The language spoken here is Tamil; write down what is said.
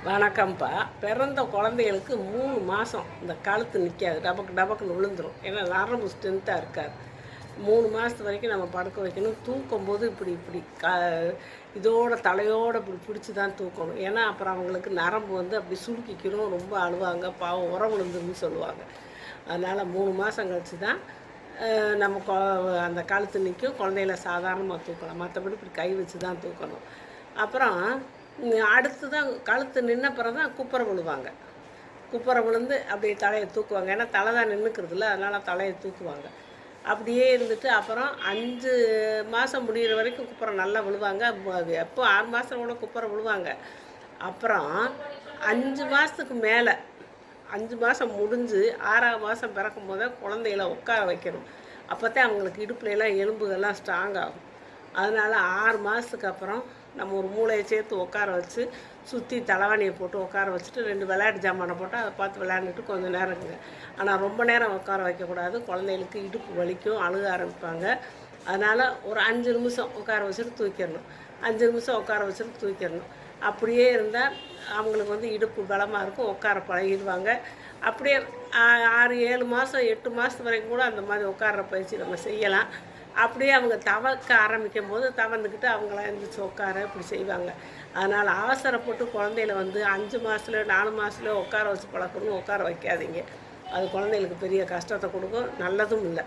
வணக்கம்ப்பா. பிறந்த குழந்தைகளுக்கு 3 மாதம் இந்த கழுத்து நிற்காது, டபக்குன்னு விழுந்துடும். ஏன்னா நரம்பு ஸ்ட்ரென்த்தாக இருக்காது. 3 மாதத்து வரைக்கும் நம்ம படுக்க வைக்கணும். தூக்கும்போது இப்படி இதோட தலையோடு இப்படி பிடிச்சி தான் தூக்கணும். ஏன்னா அப்புறம் அவங்களுக்கு நரம்பு அப்படி சுருக்கிக்கணும். ரொம்ப அழுவாங்க, பாவம் உரம் விழுந்துருன்னு சொல்லுவாங்க. அதனால் 3 மாதம் கழிச்சு தான் நம்ம அந்த கழுத்து நிற்கும். குழந்தையில சாதாரணமாக தூக்கலாம். மற்றபடி இப்படி கை வச்சு தான் தூக்கணும். அப்புறம் அடுத்து தான் கழுத்து நின்ன பிறகு தான் குப்புற விழுவாங்க. குப்புற விழுந்து அப்படியே தலையை தூக்குவாங்க. ஏன்னா தலை தான் நின்றுக்கிறதுல, அதனால் தலையை தூக்குவாங்க. அப்படியே இருந்துட்டு அப்புறம் 5 மாதம் முடிகிற வரைக்கும் குப்புறம் நல்லா விழுவாங்க. எப்போ 6 மாதம் கூட குப்புற விழுவாங்க. அப்புறம் 5 மாதத்துக்கு மேலே 5 மாதம் முடிஞ்சு 6ஆவது மாதம் பிறக்கும் போதே குழந்தைகளை உட்கார வைக்கணும். அப்போ தான் அவங்களுக்கு இடுப்புலாம் எலும்புகள்லாம் ஸ்ட்ராங் ஆகும். அதனால் 6 மாதத்துக்கு அப்புறம் நம்ம ஒரு மூளையை சேர்த்து உட்கார வச்சு சுற்றி தலைவாணியை போட்டு உட்கார வச்சுட்டு 2 விளையாட்டு ஜாமானை போட்டு அதை பார்த்து விளையாண்டுட்டு கொஞ்சம் நேரம் இருக்குங்க. ஆனால் ரொம்ப நேரம் உட்கார வைக்கக்கூடாது. குழந்தைகளுக்கு இடுப்பு வலிக்கும், அழுக ஆரம்பிப்பாங்க. அதனால் ஒரு 5 நிமிஷம் உட்கார வச்சுட்டு தூக்கிடணும். 5 நிமிஷம் உட்கார வச்சுட்டு தூக்கிடணும். அப்படியே இருந்தால் அவங்களுக்கு இடுப்பு பலமாக இருக்கும், உட்கார பழகிடுவாங்க. அப்படியே 6, 7 மாதம் 8 மாதத்து வரைக்கும் கூட அந்த மாதிரி உட்கார்ற பயிற்சி நம்ம செய்யலாம். அப்படியே அவங்க தவக்க ஆரம்பிக்கும் போது தவந்துக்கிட்டு அவங்களாம் எழுந்திரிச்சு உட்கார இப்படி செய்வாங்க. அதனால் அவசரப்பட்டு குழந்தையில 5 மாதத்துல 4 மாதத்துல உட்கார வச்சு பழக்கணும், உட்கார வைக்காதீங்க. அது குழந்தைகளுக்கு பெரிய கஷ்டத்தை கொடுக்கும், நல்லதும் இல்லை.